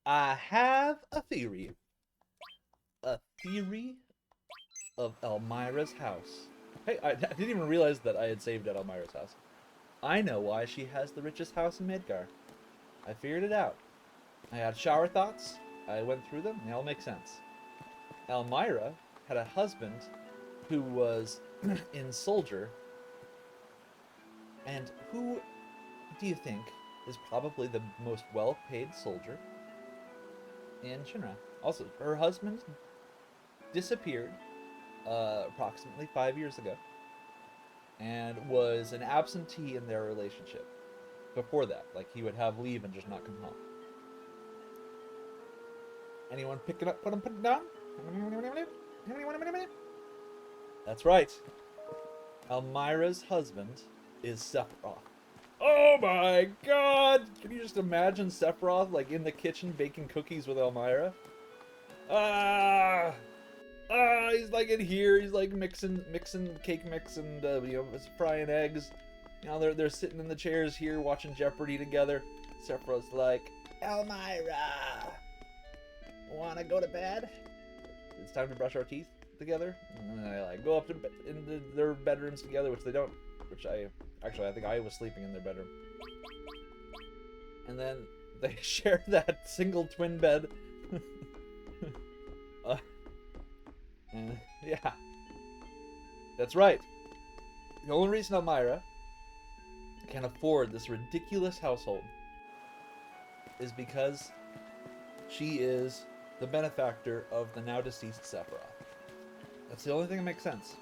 I have a theory. A theory of Elmira's house. Hey, I didn't even realize that I had saved at Elmira's house. I know why she has the richest house in Midgar. I figured it out. I had shower thoughts. I went through them. They all make sense. Elmira had a husband who was in Soldier. And who do you think is probably the most well-paid soldier in Shinra? Also, her husband disappeared approximately 5 years ago and was an absentee in their relationship. Before that, like he would have leave and just not come home. Anyone pick it up? Put it down. That's right. Elmira's husband is Sephiroth. Oh my god! Can you just imagine Sephiroth like in the kitchen baking cookies with Elmira? Ah! He's like in here. He's like mixing cake mix and frying eggs. You know, they're sitting in the chairs here watching Jeopardy together. Sephiroth's like, Elmira, wanna go to bed? It's time to brush our teeth together. And I like go up to into their bedrooms together, which they don't. Which I think I was sleeping in their bedroom. And then they share that single twin bed. uh, and yeah, that's right. The only reason Elmira can afford this ridiculous household is because she is the benefactor of the now deceased Sephiroth. That's the only thing that makes sense.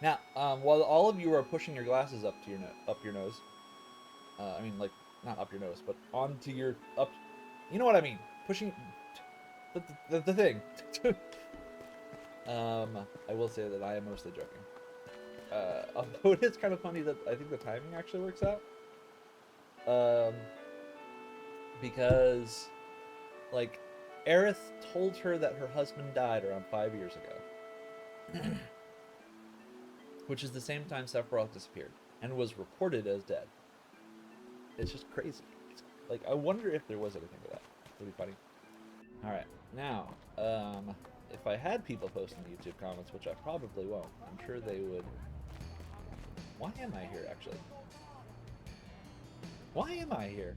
Now, while all of you are pushing your glasses up to your nose, I mean, like not up your nose, but onto your up. You know what I mean? Pushing the thing. I will say that I am mostly joking. Although it is kind of funny that I think the timing actually works out. Because, like, Aerith told her that her husband died around 5 years ago. Which is the same time Sephiroth disappeared and was reported as dead. It's just crazy. Like, I wonder if there was anything to that. It'd be funny. Alright, now, if I had people posting YouTube comments, which I probably won't, I'm sure they would. Why am I here, actually? Why am I here?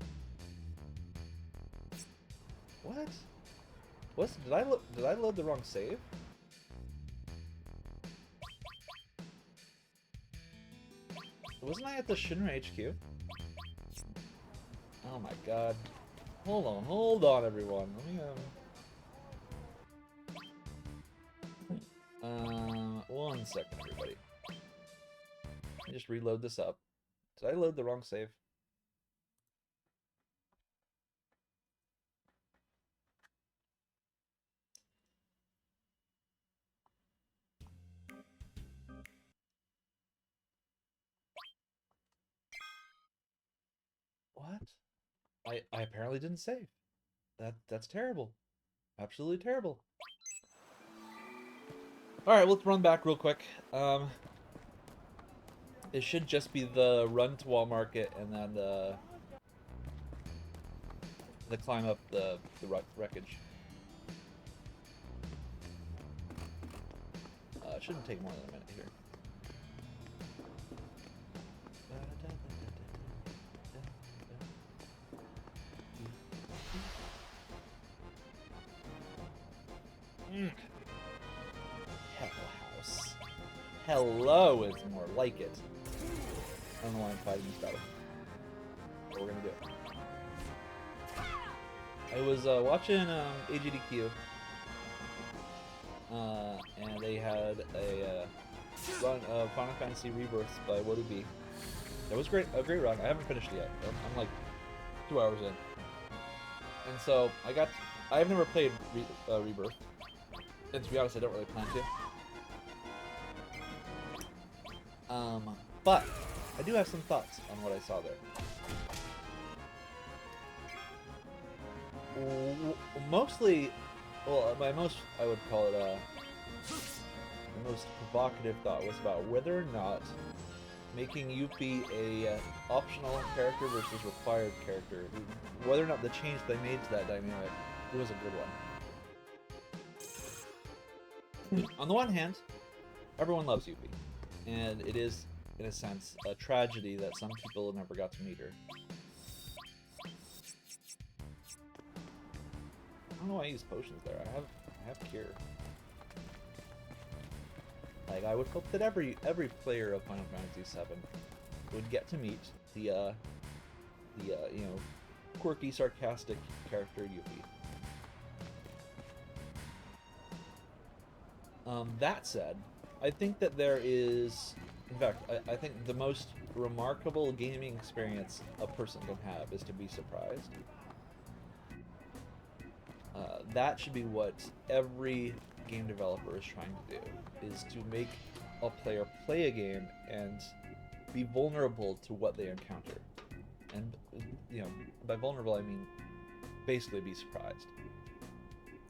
What? Did I load the wrong save? Wasn't I at the Shinra HQ? Oh my god. Hold on, everyone. Let me, 1 second, everybody. Let me just reload this up. Did I load the wrong save? What? I apparently didn't save. That's terrible. Absolutely terrible. Alright, let's run back real quick. It should just be the run to Wall Market and then the climb up the wreckage. It shouldn't take more than a minute here. Hell house. Hello is more like it. I don't know why I'm fighting this battle. But we're gonna do it. I was watching AGDQ, and they had a run of Final Fantasy Rebirth by Wodu B. That was great, a great run. I haven't finished it yet. I'm like 2 hours in, and so I've never played Rebirth, and to be honest, I don't really plan to. But I do have some thoughts on what I saw there. Mostly, well, my most, I would call it, the most provocative thought was about whether or not making Yuffie a optional character versus required character. Whether or not the change they made to that dynamic, it was a good one. On the one hand, everyone loves Yuffie, and it is, in a sense, a tragedy that some people never got to meet her. I don't know why I use potions there. I have cure. Like, I would hope that every player of Final Fantasy VII would get to meet the you know, quirky, sarcastic character Yuffie. That said, I think that there is, in fact, I think the most remarkable gaming experience a person can have is to be surprised. That should be what every game developer is trying to do, is to make a player play a game and be vulnerable to what they encounter. And, you know, by vulnerable I mean basically be surprised.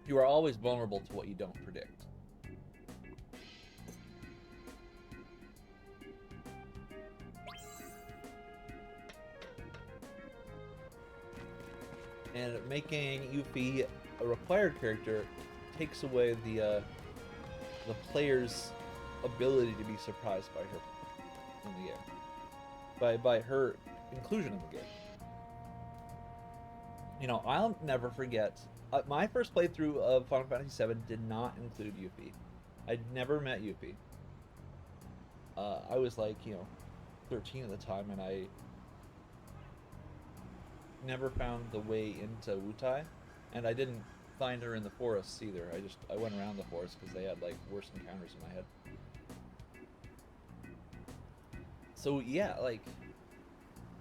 You are always vulnerable to what you don't predict. And making Yuffie a required character takes away the player's ability to be surprised by her in the game, by her inclusion in the game. You know, I'll never forget my first playthrough of Final Fantasy VII did not include Yuffie. I'd never met Yuffie. I was like, you know, 13 at the time, and I never found the way into Wutai, and I didn't find her in the forests either. I went around the forest because they had like worse encounters in my head. So yeah, like,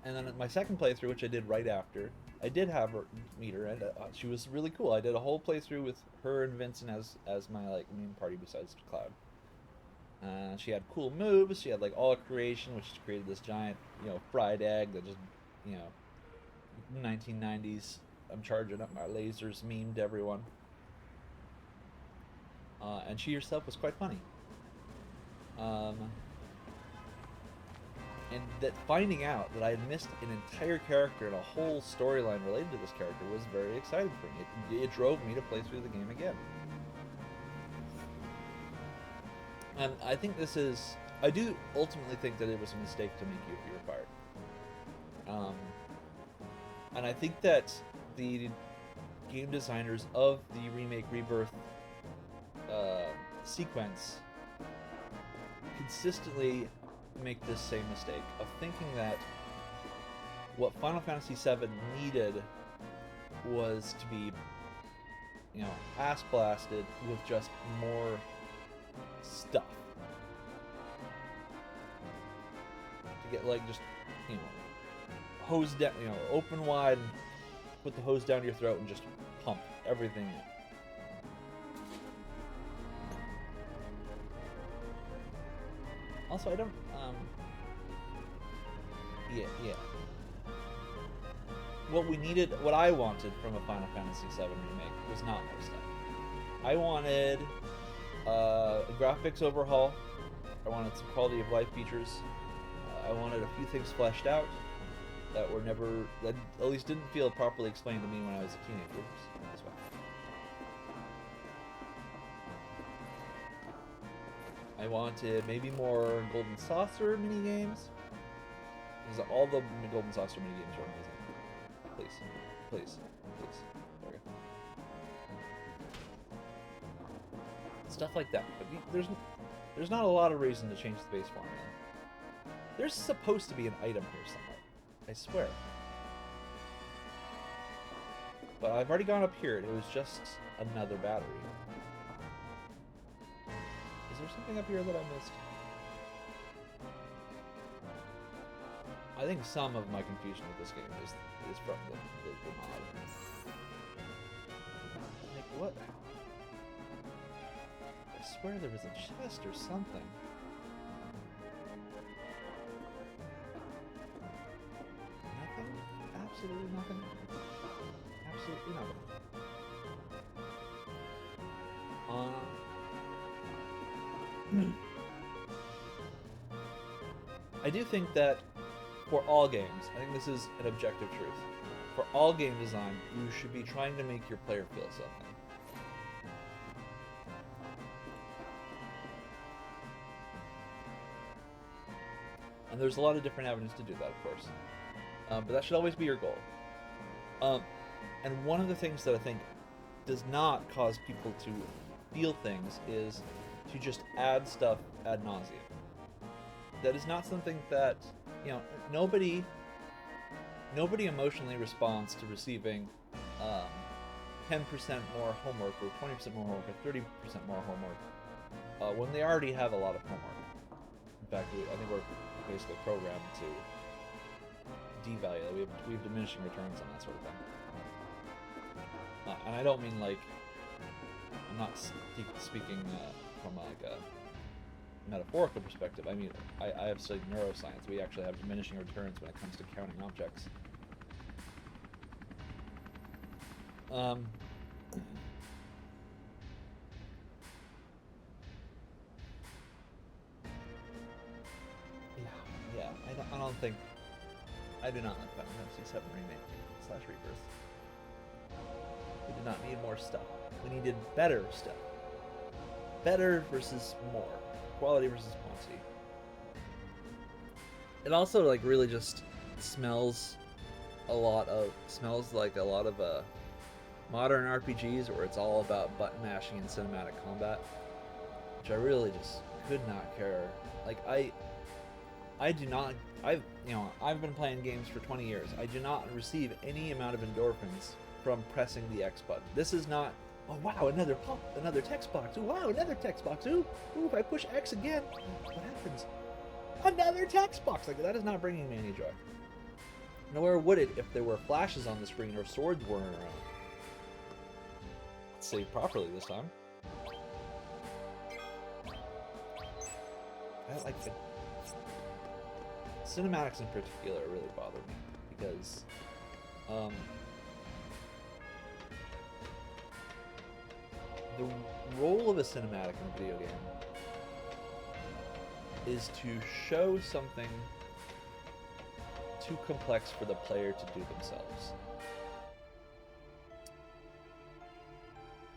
and then my second playthrough, which I did right after, I did have her meet her, and she was really cool. I did a whole playthrough with her and Vincent as my like main party besides Cloud. She had cool moves. She had like all creation, which created this giant, you know, fried egg that just, you know, 1990s. I'm charging up my lasers memed everyone. And she herself was quite funny. And that finding out that I had missed an entire character and a whole storyline related to this character was very exciting for me. It drove me to play through the game again. And I think this is... I do ultimately think that it was a mistake to make Yuffie required. And I think that the game designers of the Remake Rebirth sequence consistently make this same mistake of thinking that what Final Fantasy VII needed was to be, you know, ass blasted with just more stuff. To get like just, you know, hose down, you know, open wide and put the hose down your throat and just pump everything in. Also, I don't, yeah. What I wanted from a Final Fantasy VII remake was not more stuff. I wanted a graphics overhaul. I wanted some quality of life features. I wanted a few things fleshed out that were never, that at least didn't feel properly explained to me when I was a teenager. As well. I wanted maybe more Golden Saucer minigames. Because all the Golden Saucer minigames are amazing. Please. Please. Please. There we go. Stuff like that. But there's not a lot of reason to change the base formula. There's supposed to be an item here somewhere. I swear. But I've already gone up here, and it was just another battery. Is there something up here that I missed? I think some of my confusion with this game is from the mod. Like, what? I swear there was a chest or something. Nothing? Absolutely nothing? Absolutely nothing. I do think that for all games, I think this is an objective truth. For all game design, you should be trying to make your player feel something. And there's a lot of different avenues to do that, of course. But that should always be your goal. And one of the things that I think does not cause people to feel things is to just add stuff ad nauseum. That is not something that, you know, nobody emotionally responds to receiving 10% more homework or 20% more homework or 30% more homework when they already have a lot of homework. In fact, I think we're basically programmed to devalue that. We have diminishing returns on that sort of thing. And I don't mean like, I'm not speaking from like a metaphorical perspective. I mean, I have studied neuroscience. We actually have diminishing returns when it comes to counting objects. Yeah. I do not like Final Fantasy VII Remake / Rebirth. We did not need more stuff. We needed better stuff. Better versus more. Quality versus quantity. It also like really just smells like a lot of modern RPGs where it's all about button mashing and cinematic combat, which I really just could not care. Like I do not. I've been playing games for 20 years. I do not receive any amount of endorphins from pressing the X button. This is not, oh wow, another text box. Ooh, wow, another text box. Ooh, if I push X again, what happens? Another text box. Like, that is not bringing me any joy. Nor would it if there were flashes on the screen or swords whirring around. Let's save properly this time. I like the cinematics in particular really bother me because the role of a cinematic in a video game is to show something too complex for the player to do themselves.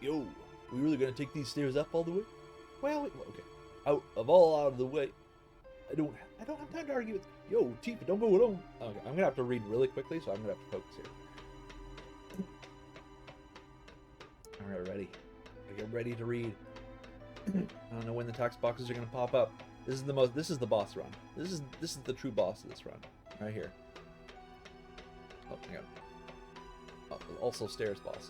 Yo, we really gonna take these stairs up all the way? Well, okay. Out of the way. I don't have time to argue with. Yo, Tifa, don't go alone. Okay, I'm gonna have to read really quickly, so I'm gonna have to focus here. All right, ready. I get ready to read. I don't know when the text boxes are gonna pop up. This is the boss run. This is the true boss of this run, right here. Oh my god. Oh, also stairs boss.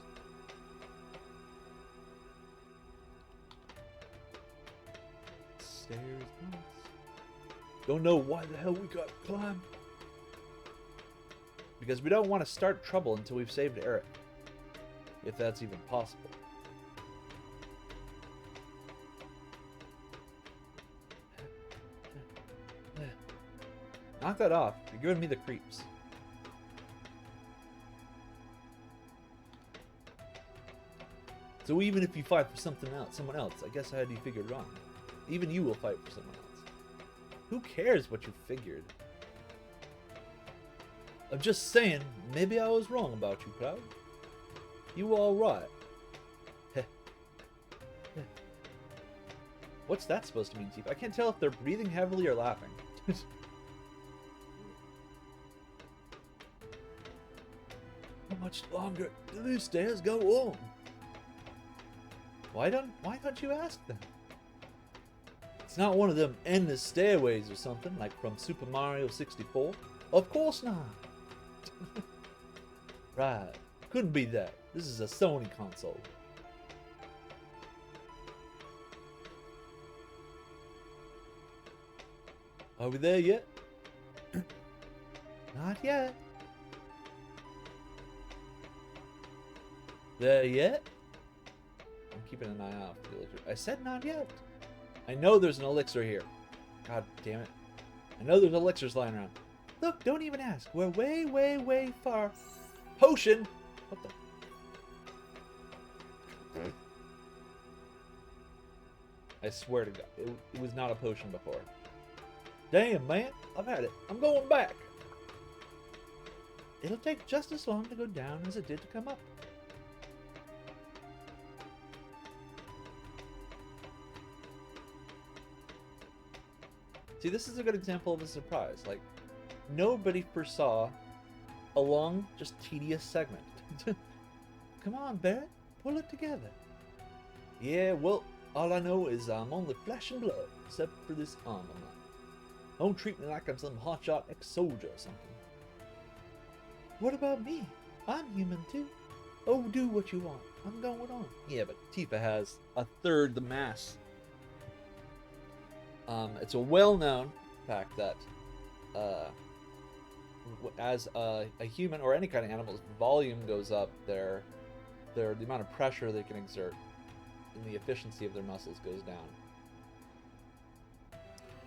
Stairs boss. Don't know why the hell we got to climb. Because we don't want to start trouble until we've saved Eric. If that's even possible. Knock that off. You're giving me the creeps. So even if you fight for someone else, I guess I had you figured wrong. Even you will fight for someone else. Who cares what you figured? I'm just saying, maybe I was wrong about you, Cloud. You were alright. Heh. Heh. What's that supposed to mean, Tifa? I can't tell if they're breathing heavily or laughing. How much longer do these stairs go on? Why don't you ask them? It's not one of them endless stairways or something, like from Super Mario 64. Of course not. Right. Couldn't be that. This is a Sony console. Are we there yet? Not yet. There yet? I'm keeping an eye out for the elixir. I said not yet. I know there's an elixir here. God damn it. I know there's elixirs lying around. Look, don't even ask. We're way, way, way far. Potion! What the? I swear to God, it was not a potion before. Damn, man, I've had it. I'm going back. It'll take just as long to go down as it did to come up. See, this is a good example of a surprise. Like, nobody foresaw a long, just tedious segment. Come on, Barrett, pull it together. Yeah, well, all I know is I'm only flesh and blood, except for this arm of mine. Don't treat me like I'm some hotshot ex-soldier or something. What about me? I'm human too. Oh, do what you want. I'm going on. Yeah, but Tifa has a third the mass. It's a well-known fact that as a human or any kind of animal's volume goes up, the amount of pressure they can exert and the efficiency of their muscles goes down.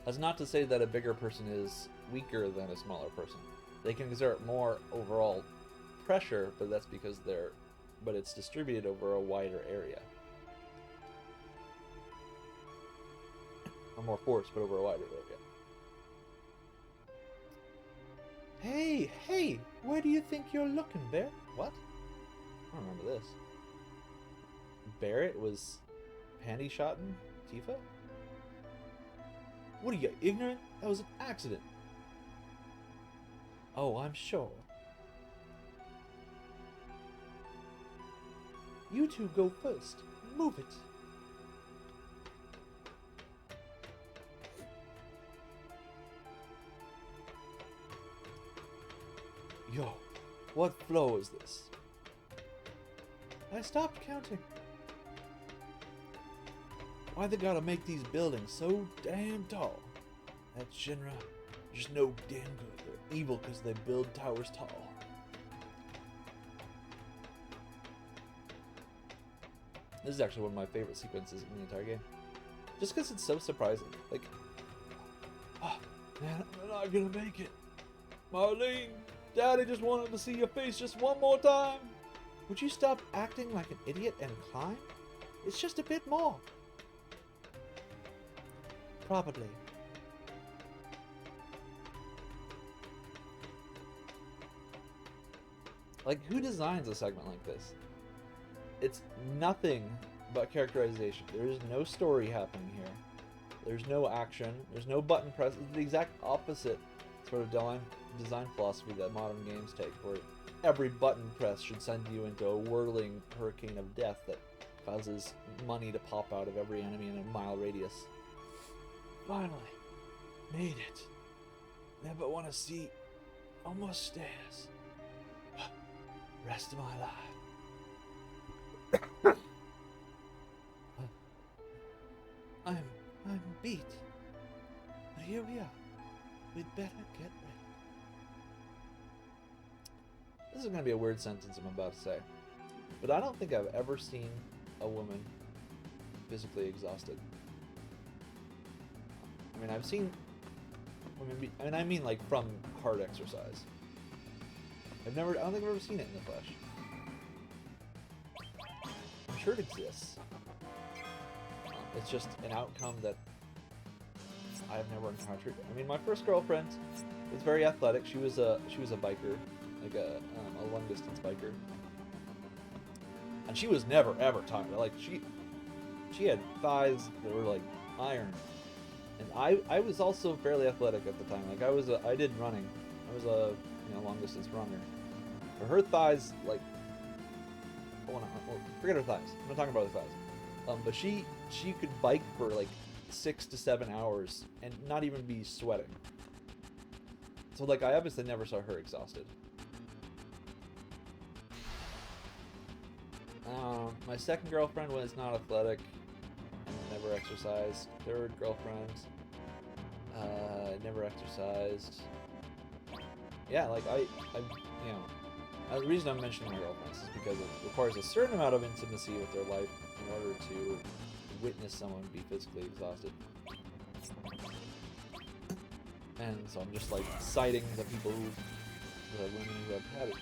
That's not to say that a bigger person is weaker than a smaller person. They can exert more overall pressure, but that's because it's distributed over a wider area. Or more force, but over a wider area. Hey, where do you think you're looking, Bear? What? I don't remember this. Barrett was panty-shotting Tifa? What are you, ignorant? That was an accident. Oh, I'm sure. You two go first. Move it. Yo, what floor is this? I stopped counting. Why they gotta make these buildings so damn tall? That Shinra just no damn good. They're evil because they build towers tall. This is actually one of my favorite sequences in the entire game. Just because it's so surprising. Like, oh, man, I'm not gonna make it. Marlene, Daddy just wanted to see your face just one more time. Would you stop acting like an idiot and climb? It's just a bit more. Probably. Like, who designs a segment like this? It's nothing but characterization. There is no story happening here. There's no action. There's no button press. It's the exact opposite sort of design philosophy that modern games take, where every button press should send you into a whirling hurricane of death that causes money to pop out of every enemy in a mile radius. Finally, made it. Never want to see almost stairs. Rest of my life. I'm beat. But here we are. We'd better get ready. This is going to be a weird sentence I'm about to say, but I don't think I've ever seen a woman physically exhausted. I mean, I've seen women I mean like from hard exercise. I don't think I've ever seen it in the flesh. I'm sure it exists. It's just an outcome that I've never encountered. I mean, my first girlfriend was very athletic. She was a biker, like a long distance biker, and she was never ever tired. Like she had thighs that were like iron, and I was also fairly athletic at the time. Like I did running. I was a long distance runner. But her thighs, like, forget her thighs. I'm not talking about her thighs. But she could bike for like 6 to 7 hours and not even be sweating. So like I obviously never saw her exhausted. My second girlfriend was not athletic and never exercised. Third girlfriend, never exercised. Yeah, like the reason I'm mentioning my girlfriends is because it requires a certain amount of intimacy with their life in order to witness someone be physically exhausted. And so I'm just like citing the people the women who have had it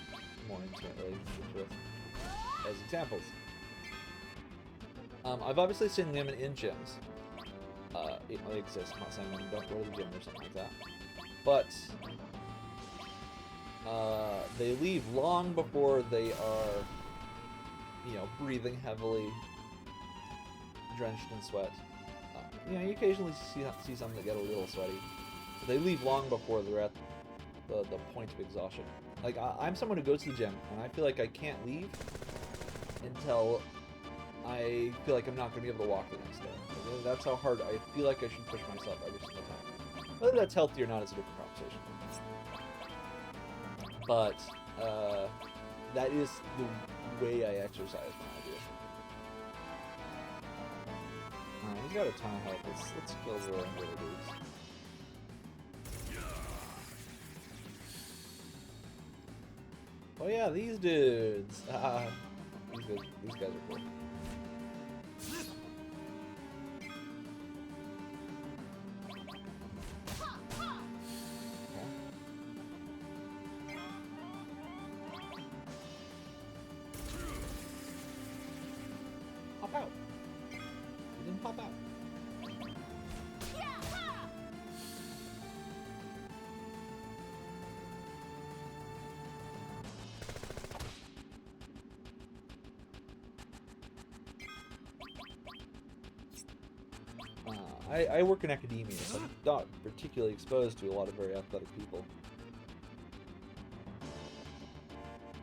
more intimate relationships with as examples. I've obviously seen women in gyms They exist. I'm not saying you don't go to the gym or something like that. But they leave long before they are, you know, breathing heavily, drenched in sweat. You know, you occasionally see some that get a little sweaty, but they leave long before they're at the point of exhaustion. Like, I'm someone who goes to the gym, and I feel like I can't leave until I feel like I'm not going to be able to walk the next day. Like, that's how hard I feel like I should push myself every single time. Whether that's healthy or not is a different conversation. But that is the way I exercise when I do it. Alright, he's got a ton of health. Let's kill the little dudes. Oh yeah, these dudes! These guys are cool. Pop out! He didn't pop out. I work in academia, so I'm not particularly exposed to a lot of very athletic people.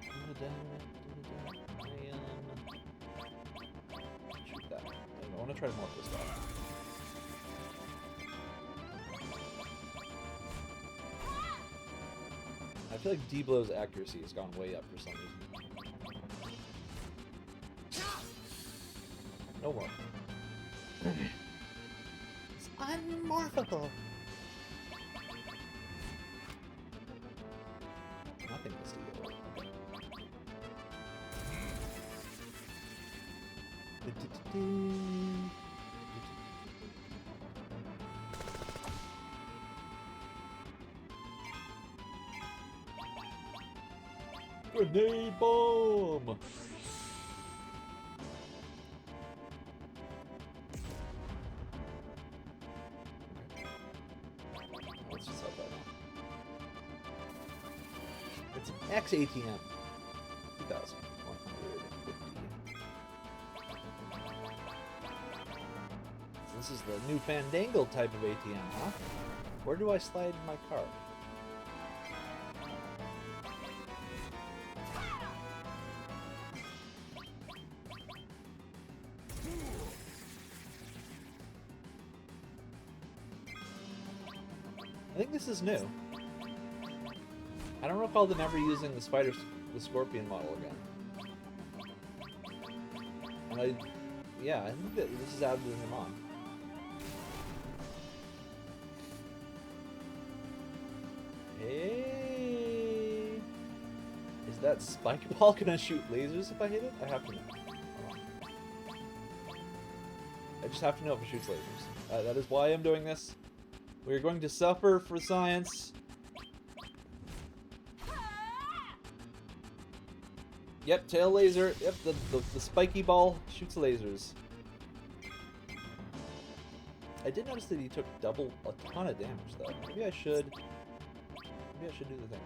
Shoot that. I want to try to morph this guy. I feel like D-Blow's accuracy has gone way up for some reason. No more. It's unmorphable. Nothing to steal. Grenade bomb! Let's just help that out. It's an X-ATM. 2,150. So this is the new fandangled type of ATM, huh? Where do I slide my card? I think this is new. I don't recall them ever using the Scorpion model again. And yeah, I think that this is added in them on. Hey! Is that spike ball gonna shoot lasers if I hit it? I have to know. I just have to know if it shoots lasers. That is why I'm doing this. We're going to suffer for science. Yep, tail laser. Yep, the spiky ball shoots lasers. I did notice that he took a ton of damage though. Maybe I should do the thing.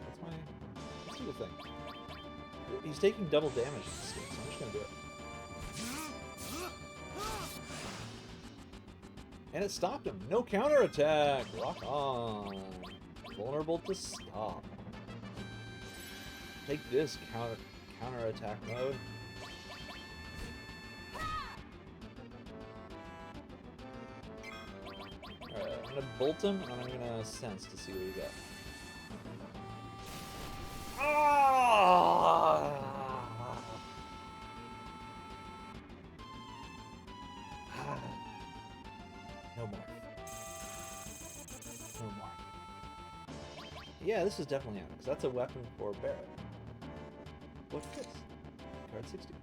Let's do the thing. He's taking double damage in this game, so I'm just gonna do it. And it stopped him. No counterattack. Rock on. Vulnerable to stop. Take this, counterattack mode. Alright, I'm gonna bolt him, and I'm gonna sense to see what he got. Ah! No more. No more. Yeah, this is definitely out, because that's a weapon for Barret. What's this? Card 60.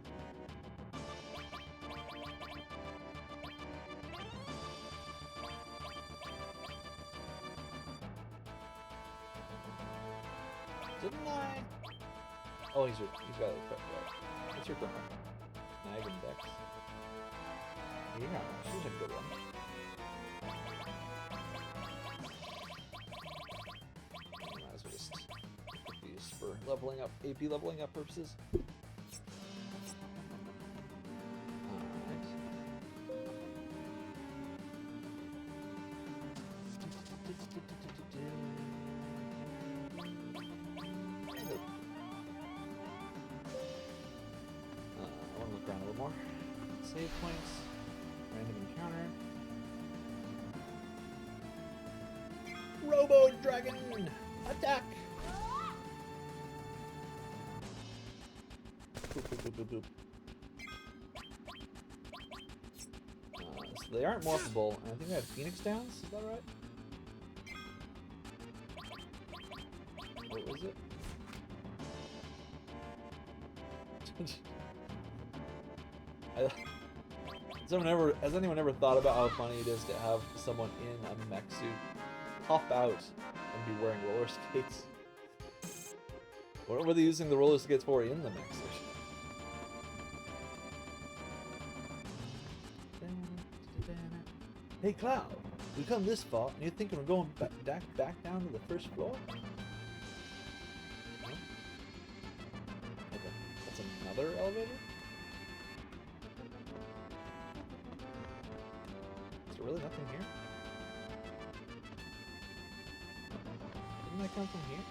Didn't I? Oh, he's got it equipped, right? What's your equipment? Mag and Dex. Yeah, she's a good one. for leveling up, AP leveling up purposes. I want to look around a little more. Save points. Random encounter. Robo Dragon! Attack! Boop, boop, boop, boop, boop. So they aren't morphable, and I think they have Phoenix Downs, is that right? What was it? Has anyone ever thought about how funny it is to have someone in a mech suit hop out and be wearing roller skates? What were they using the roller skates for in the mech suit? Hey Cloud, we come this far and you're thinking we're going back down to the first floor? No? Okay, that's another elevator? Is there really nothing here? Didn't I come from here?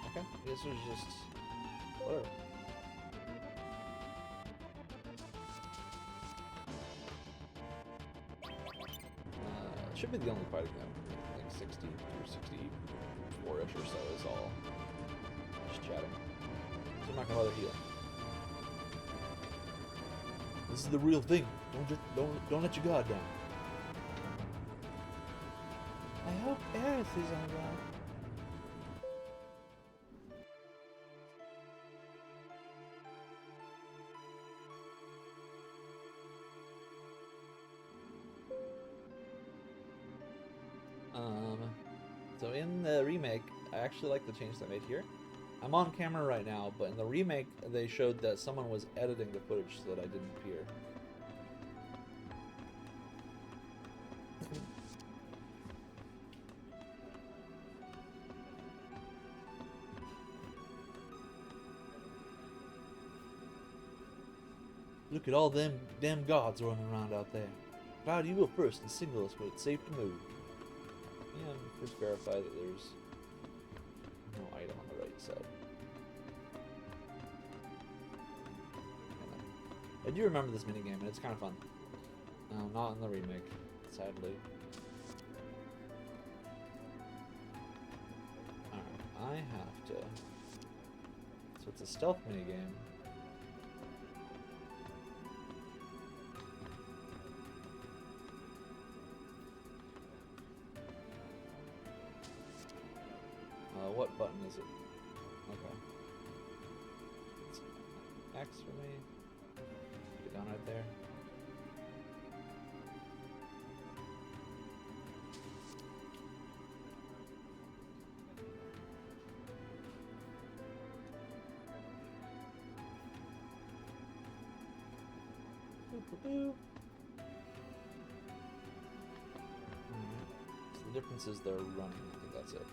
Okay, this was just... whatever. Should be the only fighting them. I think 60 or 64-ish or so is all just chatting. So I'm not gonna bother healing. This is the real thing. Don't let your guard down. I hope Aerith is alright. So in the remake, I actually like the change they made here. I'm on camera right now, but in the remake, they showed that someone was editing the footage so that I didn't appear. Look at all them damn guards running around out there. Cloud, you go first and signal us when it's safe to move. And first verify that there's no item on the right side. I do remember this minigame, and it's kind of fun. Not in the remake, sadly. Alright, I have to... So it's a stealth minigame. What button is it? Okay. It's X for me. Put it down right there. Boop. So the difference is they're running. I think that's it.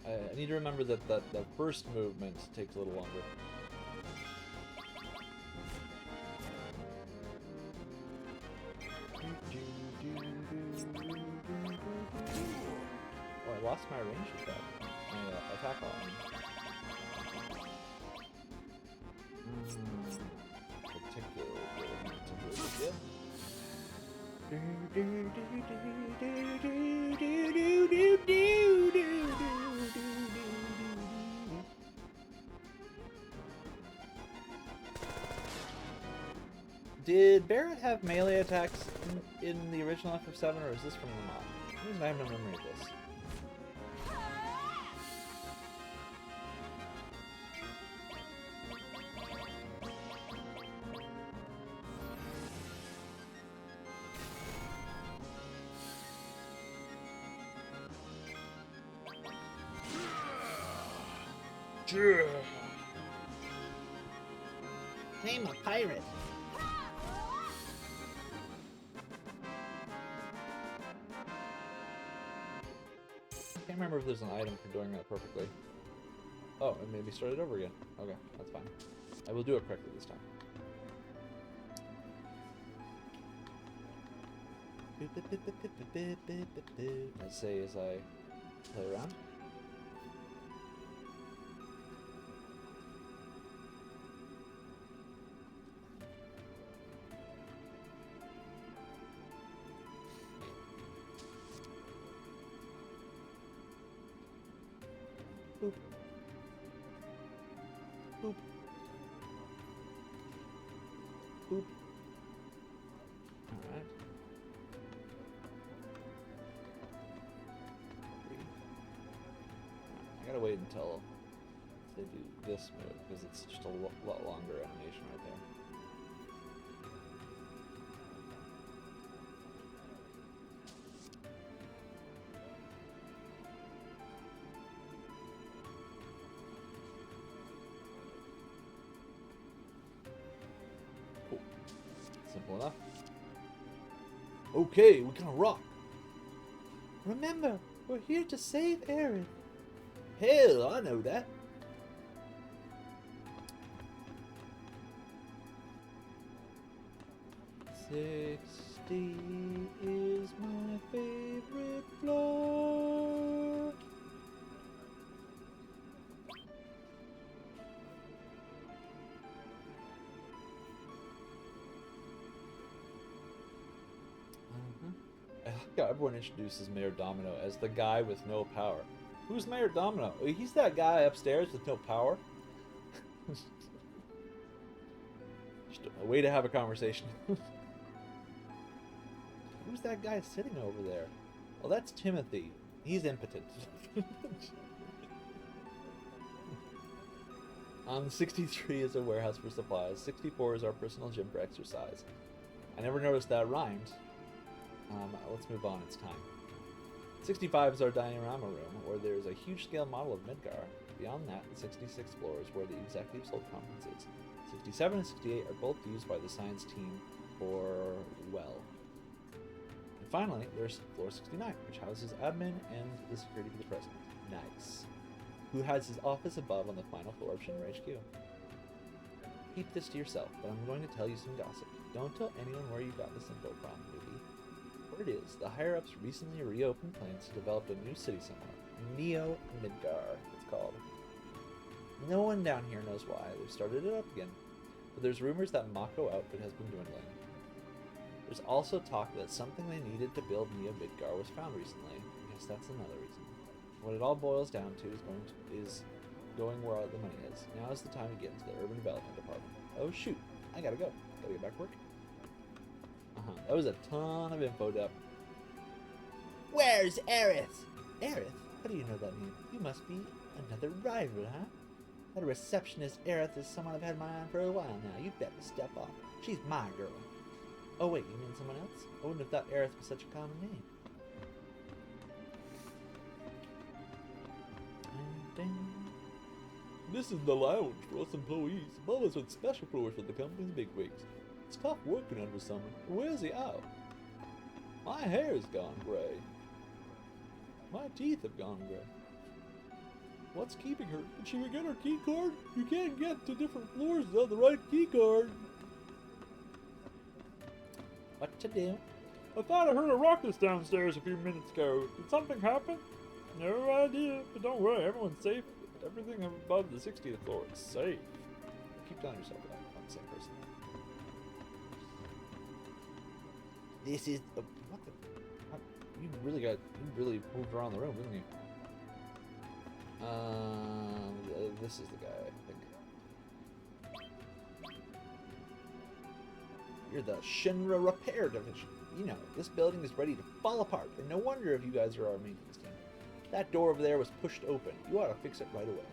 I need to remember that that first movement takes a little longer. Oh, I lost my range attack. My attack on. Particularly good. Did Barrett have melee attacks in the original FF7, or is this from the mod? For some reason I have no memory of this. I'm a pirate. Can't remember if there's an item for doing that perfectly. Oh, and maybe start it over again. Okay, that's fine. I will do it correctly this time. I say as I play around. Boop. Boop. Boop. Alright. I gotta wait until they do this move, because it's just a lot longer animation right there. Cool. Simple enough. Okay, we can rock. Remember, we're here to save Aerith. Hell, I know that. "60 is my favorite floor." I like how everyone introduces Mayor Domino as the guy with no power. Who's Mayor Domino? He's that guy upstairs with no power. Just a way to have a conversation. Who's that guy sitting over there? Well, that's Timothy. He's impotent. On 63 is a warehouse for supplies. 64 is our personal gym for exercise. I never noticed that rhymed. Let's move on. It's time. 65 is our diorama room, where there is a huge-scale model of Midgar. Beyond that, the 66th floor is where the executives hold conferences. 67 and 68 are both used by the science team for, well. And finally, there's floor 69, which houses admin and the security for the president. Nice. Who has his office above on the final floor of Shinra HQ. Keep this to yourself, but I'm going to tell you some gossip. Don't tell anyone where you got this info from, maybe. Word is, the higher-ups recently reopened plans to develop a new city somewhere. Neo Midgar, it's called. No one down here knows why. They've started it up again. But there's rumors that Mako outfit has been dwindling. There's also talk that something they needed to build Neo Midgar was found recently. I guess that's another reason. What it all boils down to is going where all the money is. Now is the time to get into the urban development department. Oh shoot, I gotta go. Gotta get back to work. That was a ton of info dump. Where's Aerith? Aerith? How do you know that name? You must be another rival, huh? That receptionist Aerith is someone I've had my eye on for a while now. You'd better step off. She's my girl. Oh wait, you mean someone else? I wouldn't have thought Aerith was such a common name. This is the lounge for us employees. Above us with special floors for the company's bigwigs. It's tough working under someone. Where's he out? My hair's gone gray. My teeth have gone gray. What's keeping her? Did she forget her key card? You can't get to different floors without the right key card. What to do? I thought I heard a ruckus downstairs a few minutes ago. Did something happen? No idea. But don't worry, everyone's safe. Everything above the 60th floor is safe. Keep telling yourself that. I'm the same person. This is what the? You really moved around the room, didn't you? This is the guy, I think. You're the Shinra Repair Division. You know, this building is ready to fall apart, and no wonder if you guys are our maintenance team. That door over there was pushed open. You ought to fix it right away.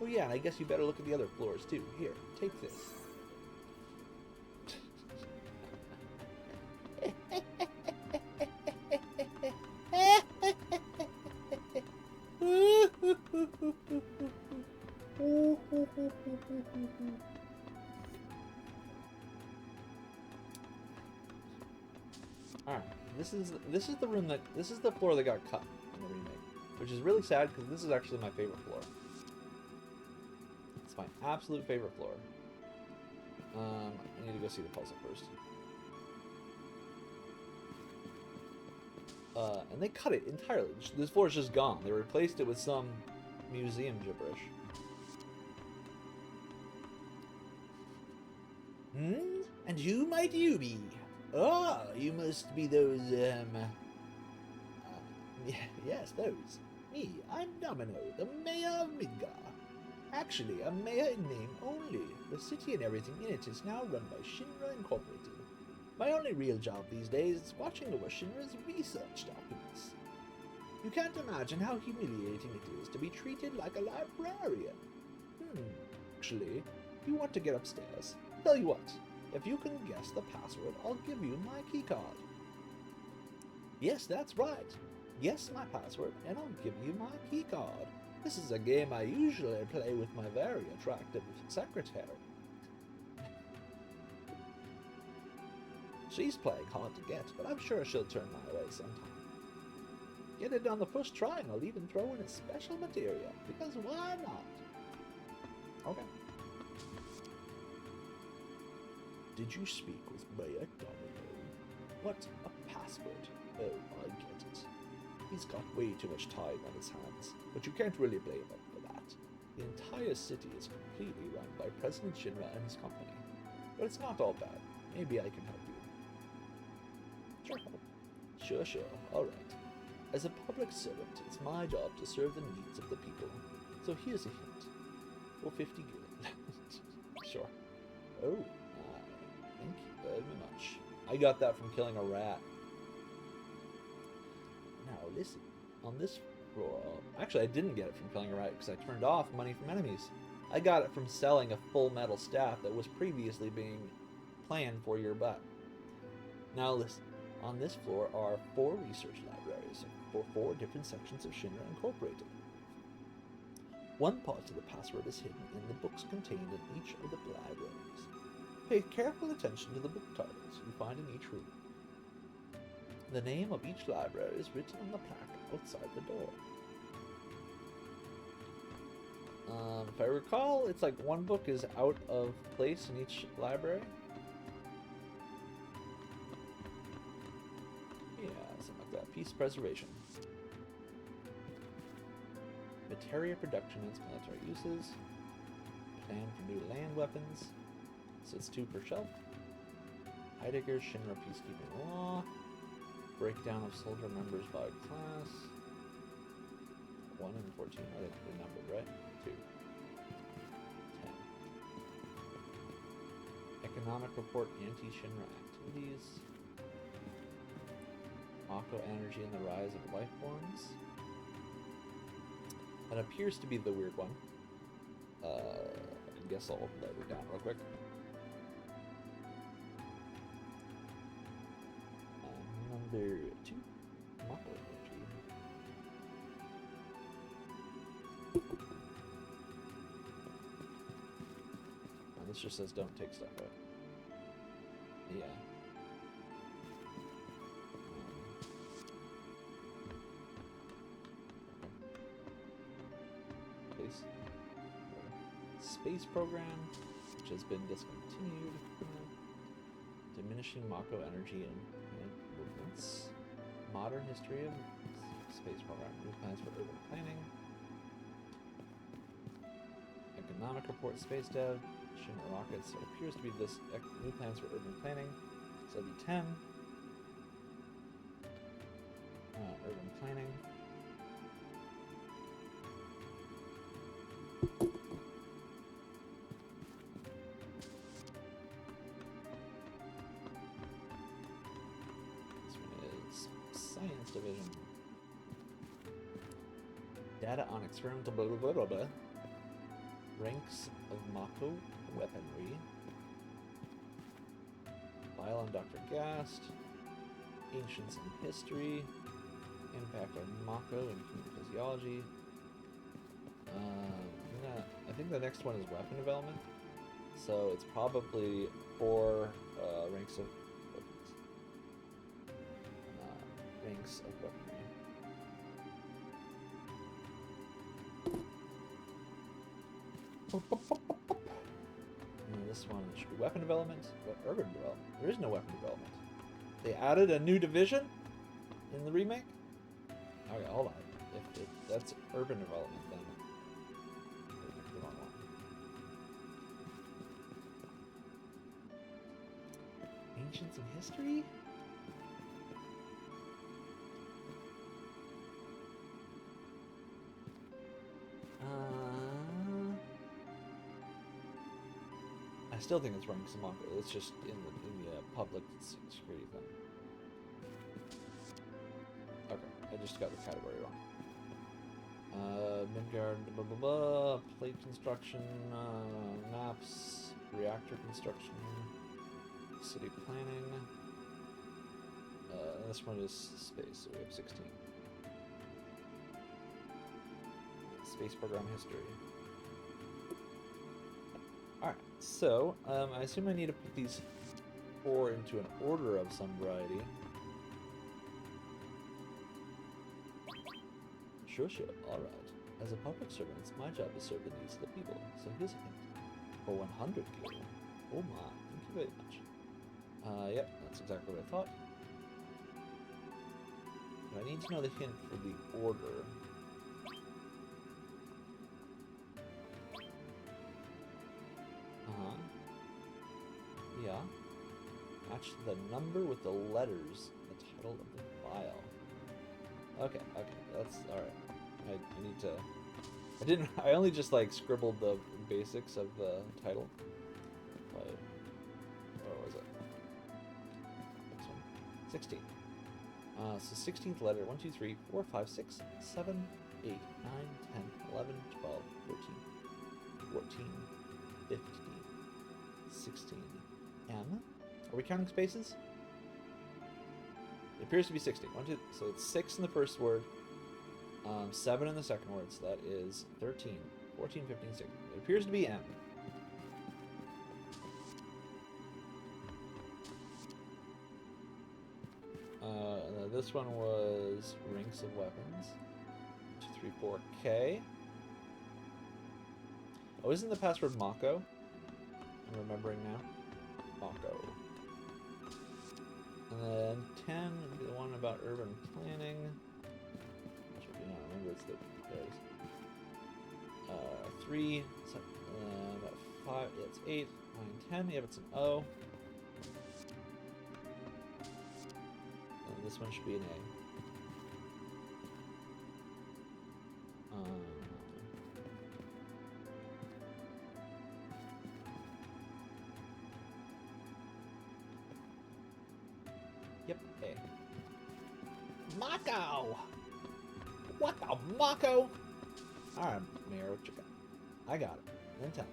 Oh yeah, and I guess you better look at the other floors too. Here, take this. Alright, this is the room this is the floor that got cut in the remake, which is really sad because this is actually my favorite floor. It's my absolute favorite floor. I need to go see the puzzle first. And they cut it entirely. This floor is just gone. They replaced it with some museum gibberish. And who might you be? Oh, you must be those, yes, those. Me, I'm Domino, the mayor of Midgar. Actually, a mayor in name only. The city and everything in it is now run by Shinra Incorporated. My only real job these days is watching over Shinra's research documents. You can't imagine how humiliating it is to be treated like a librarian. Actually, you want to get upstairs. Tell you what, if you can guess the password, I'll give you my keycard. Yes, that's right. Guess my password, and I'll give you my keycard. This is a game I usually play with my very attractive secretary. She's playing hard to get, but I'm sure she'll turn my way sometime. Get it on the first try, and I'll even throw in a special material, because why not? Okay. Did you speak with Mayor Domino? What a password. Oh, I get it. He's got way too much time on his hands, but you can't really blame him for that. The entire city is completely run by President Shinra and his company. But it's not all bad. Maybe I can help you. Sure. Alright. As a public servant, it's my job to serve the needs of the people. So here's a hint. For 50 gil. Sure. Oh, thank you very much. I got that from killing a rat. Now listen, on this floor... Actually, I didn't get it from killing a rat because I turned off money from enemies. I got it from selling a full metal staff that was previously being planned for your butt. Now listen. On this floor are 4 research libraries for 4 different sections of Shinra Incorporated. One part of the password is hidden in the books contained in each of the libraries. Pay careful attention to the book titles you find in each room. The name of each library is written on the plaque outside the door. If I recall, it's like one book is out of place in each library. Yeah, something like that. Peace preservation. Materia production and military uses. Plan for new land weapons. So it's 2 per shelf. Heidegger's Shinra Peacekeeping Law. Breakdown of soldier members by class. 1 and 14 are they numbered, right? 2. 10. Economic report anti-Shinra activities. Mako energy and the rise of life forms. That appears to be the weird one. I guess I'll let it down real quick. Number 2, Mako energy. And this just says don't take stuff, right? Yeah. Space program, which has been discontinued. Diminishing Mako energy and movements. Modern history of space program. New plans for urban planning. Economic report, space dev. Shinra rockets. So it appears to be this new plans for urban planning. So that'd be 10. Urban planning. Science division. Data on experimental blah blah blah blah blah. Ranks of Mako weaponry. File on Dr. Gast. Ancients in history. Impact on Mako and human physiology. I think the next one is weapon development. So it's probably 4 ranks of weapons. Ranks of weaponry. And this one should be weapon development. What urban development? There is no weapon development. They added a new division in the remake. Okay, hold on. If that's urban development, then I picked the wrong one. Ancients and history? I still think it's running Samako. It's just in the public security thing. Okay, I just got the category wrong. Midgard, blah blah blah, plate construction, maps, reactor construction, city planning. This one is space, so we have 16. Space program history. Alright, so I assume I need to put these 4 into an order of some variety. Sure, alright. As a public servant, it's my job to serve the needs of the people, so here's a hint. For 100 gil. Oh my, thank you very much. Yep, that's exactly what I thought. But I need to know the hint for the order. Yeah. Match the number with the letters, the title of the file. Okay, that's alright. I need to... I only just, like, scribbled the basics of the title. But, where was it? This one. 16. So 16th letter, 1, 2, 3, 4, 5, 6, 7, 8, 9, 10, 11, 12, 13, 14, 15, 16. M? Are we counting spaces? It appears to be 16. 1, 2, so it's 6 in the first word, 7 in the second word, so that is 13, 14, 15, 16. It appears to be M. This one was ranks of weapons. 2, 3, 4, K. Oh, isn't the password Mako? I'm remembering now. Mako. And then 10 would be the one about urban planning. Which I do not remember, it's the those. 3, about 5, yeah, it's 8, 9, 10, yeah, it's an O. And this one should be an A. Yep, A. Mako! What the Mako? Alright, Mayor, what you got? I got it. Then tell me.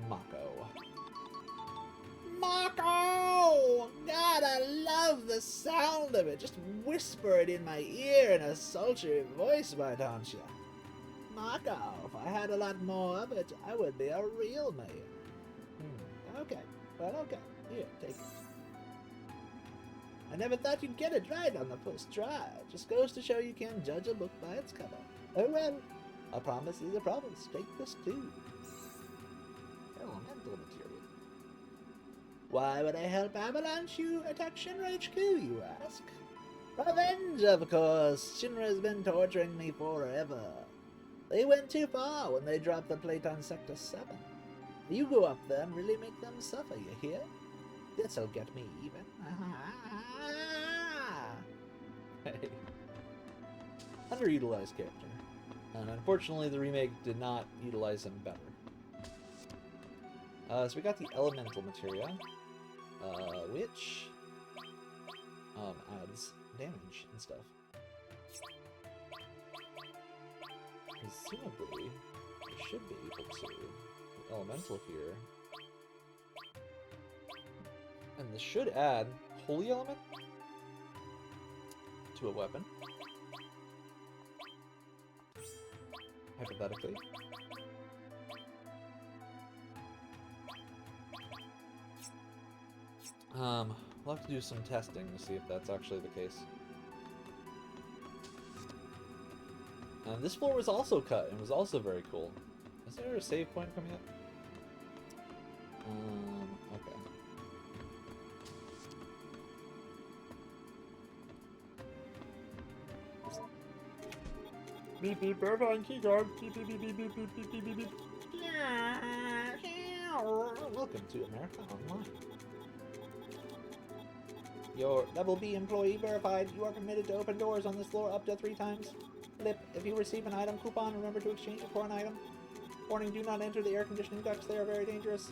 Mako. Mako! God, I love the sound of it. Just whisper it in my ear in a sultry voice, why don't you? Mako, if I had a lot more of it, I would be a real mayor. Okay. Well, okay. Here, take it. I never thought you'd get it right on the first try. Just goes to show you can't judge a book by its cover. Oh well, a promise is a promise. Take this too. Elemental material. Why would I help Avalanche you attack Shinra HQ, you ask? Revenge, of course. Shinra's been torturing me forever. They went too far when they dropped the plate on Sector 7. You go up there and really make them suffer, you hear? This'll get me even. Hey. Underutilized character. And unfortunately the remake did not utilize him better. So we got the elemental materia, which adds damage and stuff. Presumably, we should be able to elemental here. And this should add holy element to a weapon. hypothetically. We'll have to do some testing to see if that's actually the case. This floor was also cut and was also very cool. Is there a save point coming up? Okay. Beep beep, verifying keycard. Beep beep beep beep beep beep beep beep beep beep. Welcome to America Online. Your level B employee verified. You are permitted to open doors on this floor up to 3 times. Lip, if you receive an item coupon, remember to exchange it for an item. Warning, do not enter the air conditioning ducts. They are very dangerous.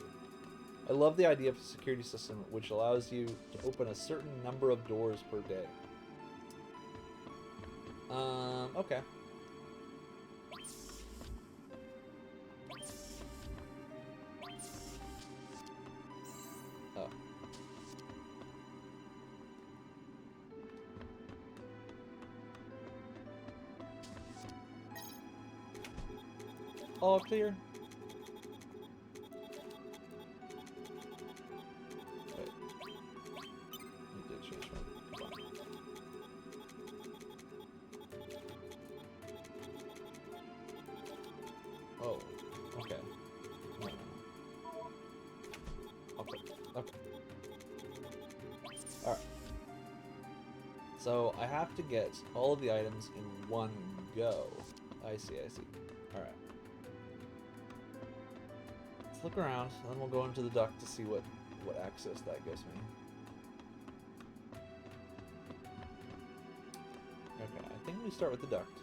I love the idea of a security system which allows you to open a certain number of doors per day. Okay. Oh. All clear. Wait. You did change my coupon. Oh, okay. No. Okay. Okay. Alright. So I have to get all of the items in one go. I see, I see. Alright. Let's look around, and then we'll go into the duct to see what access that gives me. Okay, I think we start with the duct.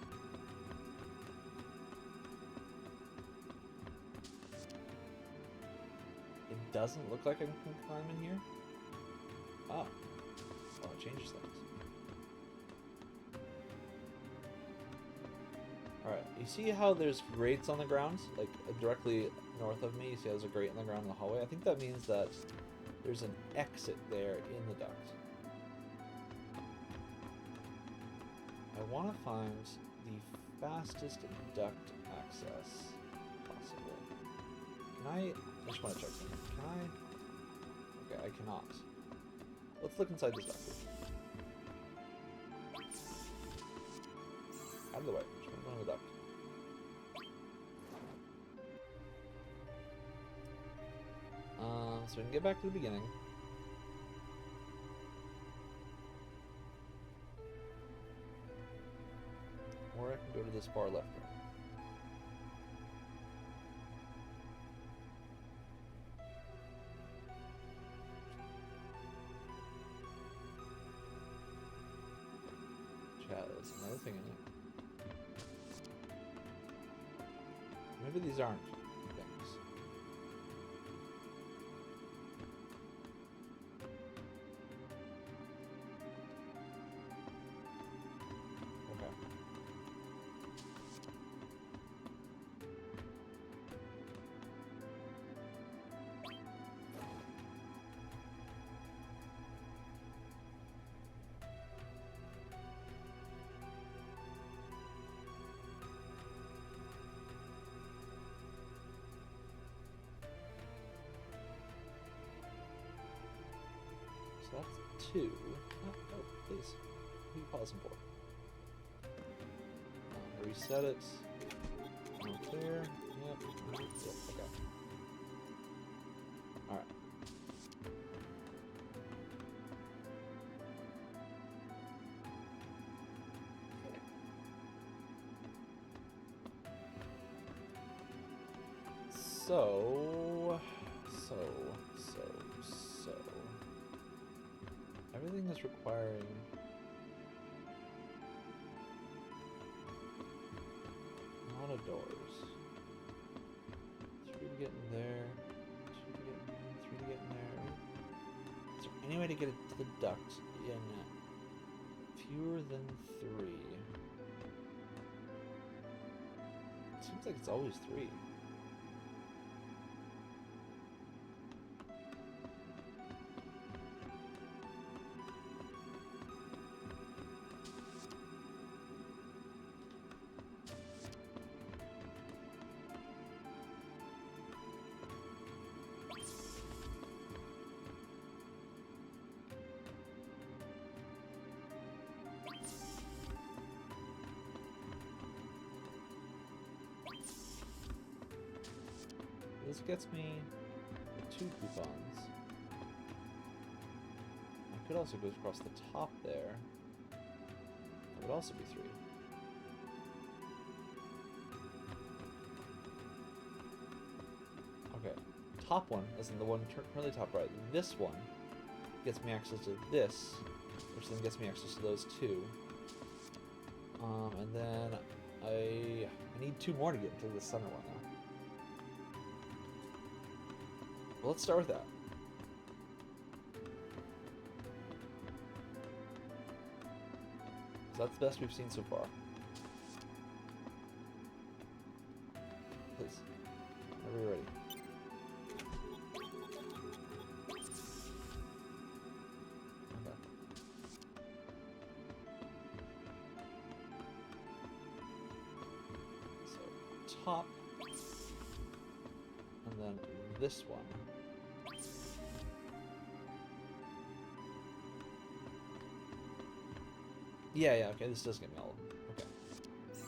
It doesn't look like I can climb in here. Ah. Well, it changes things. Alright, you see how there's grates on the ground? Like, directly north of me, you see how there's a grate on the ground in the hallway? I think that means that there's an exit there in the duct. I want to find the fastest duct access possible. Can I just want to check something. Can I? Okay, I cannot. Let's look inside this duct. Out of the way. Just want to go in the duct. So we can get back to the beginning. Or I can go to this far left room. Chat, there's another thing in it. Maybe these aren't things. Okay. So that's 2. Oh, please. What are you pausing for? Reset it. No clear. Yep. Yep. Okay. Alright. So. Everything is requiring. A lot of doors. 3 to get in there. 2 to get in there. 3 to get in there. Is there any way to get it to the duct in fewer than 3? It seems like it's always 3. this gets me 2 coupons. I could also go across the top there. That would also be 3. Okay, top one, as in the one currently top right. This one gets me access to this, which then gets me access to those 2. And then I need 2 more to get into the center one now. Well, let's start with that. So that's the best we've seen so far. Please. Whenever you're ready. Okay. So, top. And then this one. Yeah, okay, this does get me all of them. Okay.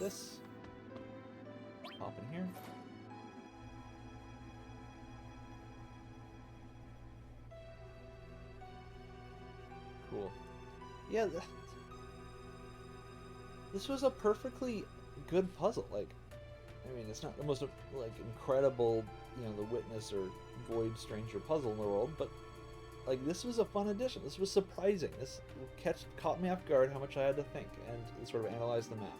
This. Pop in here. Cool. Yeah, this was a perfectly good puzzle. Like, I mean, it's not the most, like, incredible, you know, the Witness or Void Stranger puzzle in the world, but like, this was a fun addition. This was surprising. This caught me off guard how much I had to think and sort of analyze the map.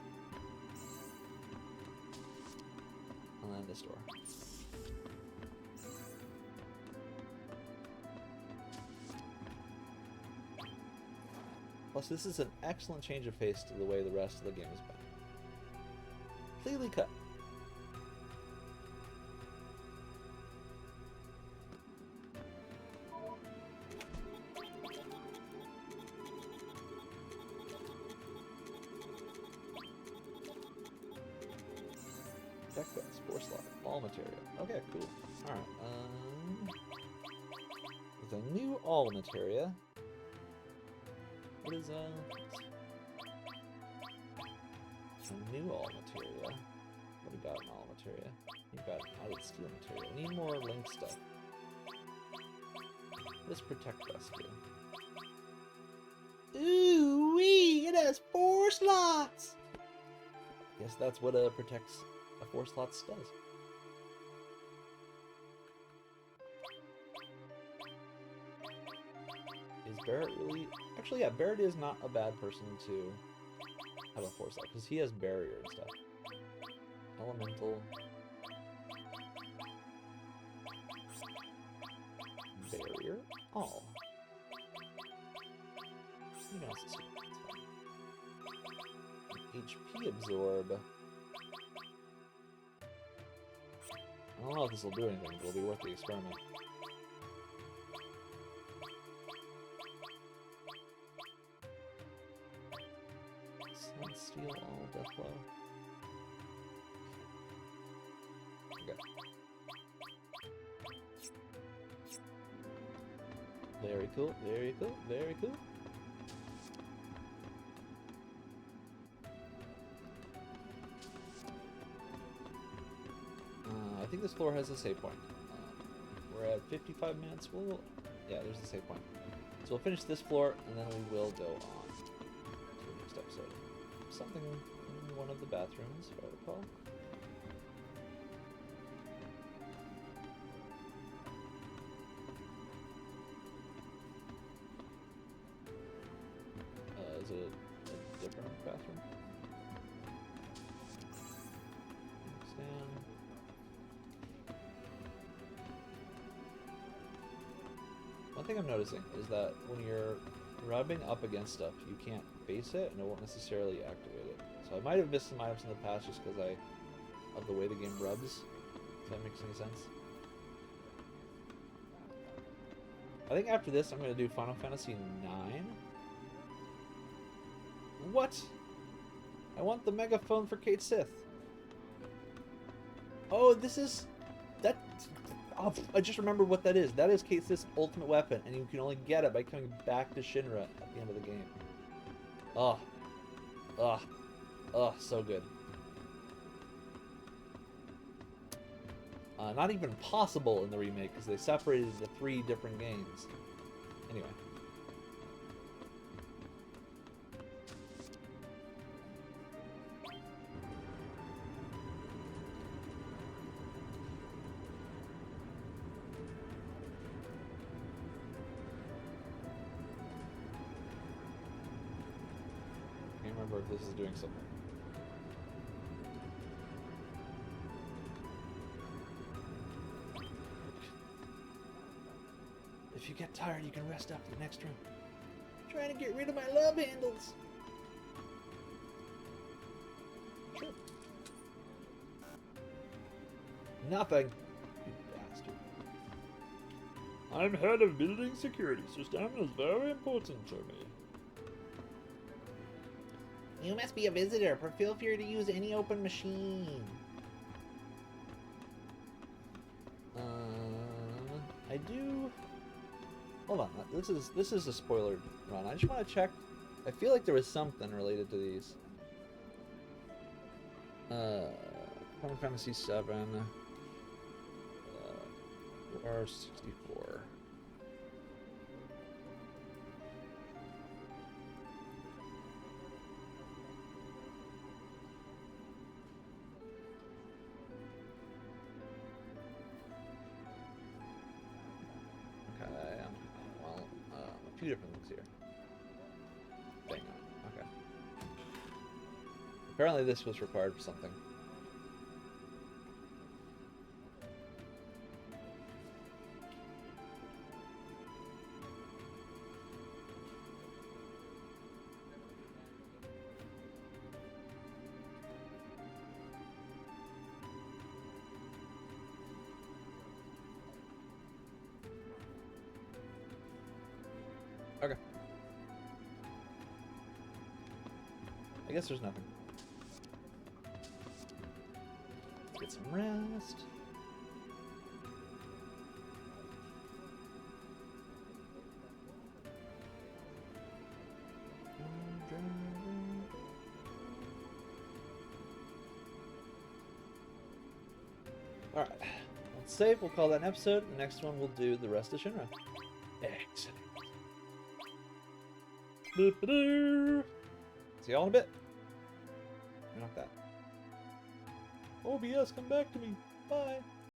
And then this door. Plus, this is an excellent change of pace to the way the rest of the game has been. Clearly cut. Deck base, 4 slot, all materia. Okay, cool. Alright, with a new all materia. What is, a new all materia? What do we got in all materia? You got added steel material. We need more link stuff. What does protect vest do? Ooh wee! It has 4 slots! Guess that's what protects a 4 slots does. Is Barrett really... Actually, yeah, Barrett is not a bad person to have a 4 slot, because he has barrier and stuff. Elemental. Barrier. All. You can also see that. HP absorb. I don't know if this will do anything, but it'll be worth the experiment. Sun, steel, all, death blow. Okay. Very cool, very cool, very cool. I think this floor has a save point. We're at 55 minutes. Yeah, there's the save point. So we'll finish this floor, and then we will go on to the next episode. Something in one of the bathrooms, if I recall. Is it a different bathroom? Stand. One thing I'm noticing is that when you're rubbing up against stuff, you can't base it, and it won't necessarily activate it. So I might have missed some items in the past just because of the way the game rubs. If that makes any sense. I think after this, I'm going to do Final Fantasy IX. What? I want the megaphone for Kate Sith. Oh, this is... That... Oh, I just remembered what that is. That is Kate Sith's ultimate weapon, and you can only get it by coming back to Shinra at the end of the game. Oh. Oh. Oh, so good. Not even possible in the remake because they separated the 3 different games. Anyway. Can't remember if this is doing something. If you get tired, you can rest up to the next room. I'm trying to get rid of my love handles. Sure. Nothing. You bastard. I'm head of building security, so stamina is very important to me. You must be a visitor, but feel free to use any open machine. I do. Hold on, this is a spoiler run. I just want to check. I feel like there was something related to these. Final Fantasy VII. War 64. A few different things here. Dang on. Okay. Apparently this was required for something. Okay. I guess there's nothing. Let's get some rest. Alright. Let's save. We'll call that an episode. The next one we'll do the rest of Shinra. Excellent. See y'all in a bit. Not that. OBS, come back to me. Bye.